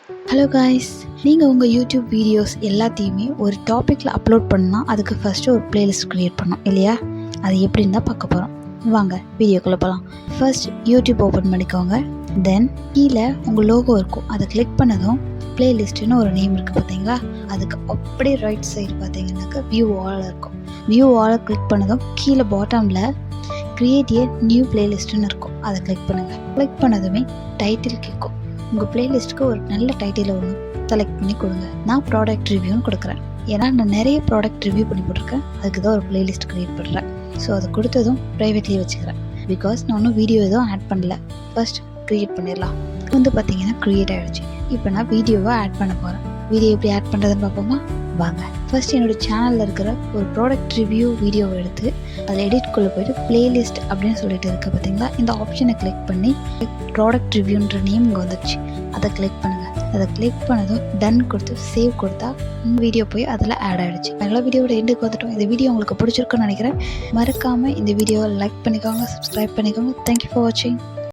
Hello guys, நீங்கள் உங்கள் YouTube videos எல்லாத்தையுமே ஒரு டாப்பிக்கில் அப்லோட் பண்ணால் அதுக்கு ஃபஸ்ட்டு ஒரு பிளேலிஸ்ட் க்ரியேட் பண்ணோம் இல்லையா? அது எப்படின்னு தான் பார்க்க போகிறோம். வாங்க வீடியோக்குள்ளே போகலாம். ஃபர்ஸ்ட் யூடியூப் ஓப்பன் பண்ணிக்கோங்க. தென் கீழே உங்கள் லோகோ இருக்கும், அதை கிளிக் பண்ணதும் பிளேலிஸ்ட்டுன்னு ஒரு நேம் இருக்குது பார்த்தீங்களா? அதுக்கு அப்படியே ரைட் சைடு பார்த்தீங்கன்னாக்கா வியூ ஆல் இருக்கும். வியூ ஆலை கிளிக் பண்ணதும் கீழே பாட்டமில் கிரியேட் ஏ நியூ பிளேலிஸ்ட்டுன்னு இருக்கும், அதை கிளிக் பண்ணுங்கள். கிளிக் பண்ணதுமே டைட்டில் கேட்கும். உங்கள் பிளேலிஸ்ட்டுக்கு ஒரு நல்ல டைட்டில் ஒன்று செலக்ட் பண்ணி கொடுங்க. நான் ப்ராடக்ட் ரிவ்யூன்னு கொடுக்குறேன், ஏன்னா நான் நிறைய ப்ராடக்ட் ரிவ்யூ பண்ணி போட்டிருக்கேன். அதுக்கு தான் ஒரு பிளேலிஸ்ட் க்ரியேட் பண்ணுறேன். ஸோ அதை கொடுத்ததும் ப்ரைவேட்லேயே வச்சுக்கிறேன், பிகாஸ் நான் ஒன்றும் வீடியோ எதுவும் ஆட் பண்ணல. ஃபர்ஸ்ட் க்ரியேட் பண்ணிடலாம். பார்த்தீங்கன்னா க்ரியேட் ஆகிடுச்சு. இப்போ நான் வீடியோவை ஆட் பண்ண போகிறேன். வீடியோ எப்படி ஆட் பண்ணுறதுன்னு பார்ப்போமா? வாங்க. ஃபர்ஸ்ட் என்னோடய சேனலில் இருக்கிற ஒரு ப்ராடக்ட் ரிவ்யூ வீடியோவை எடுத்து அதில் எடிட்குள்ளே போய்ட்டு பிளேலிஸ்ட் அப்படின்னு சொல்லிட்டு இருக்குது பார்த்தீங்களா? இந்த ஆப்ஷனை கிளிக் பண்ணி ப்ராடக்ட் ரிவ்யூன்ற நேம் இங்கே வந்துடுச்சு, அதை கிளிக் பண்ணுங்கள். அதை கிளிக் பண்ணதும் டன் கொடுத்து சேவ் கொடுத்தா வீடியோ போய் அதில் ஆட் ஆகிடுச்சு. அதனால் வீடியோட எண்டுக்கு வந்துட்டோம். இந்த வீடியோ உங்களுக்கு பிடிச்சிருக்குன்னு நினைக்கிறேன். மறக்காமல் இந்த வீடியோவை லைக் பண்ணிக்கோங்க, சப்ஸ்கிரைப் பண்ணிக்கோங்க. தேங்க்யூ ஃபார் வாட்சிங்.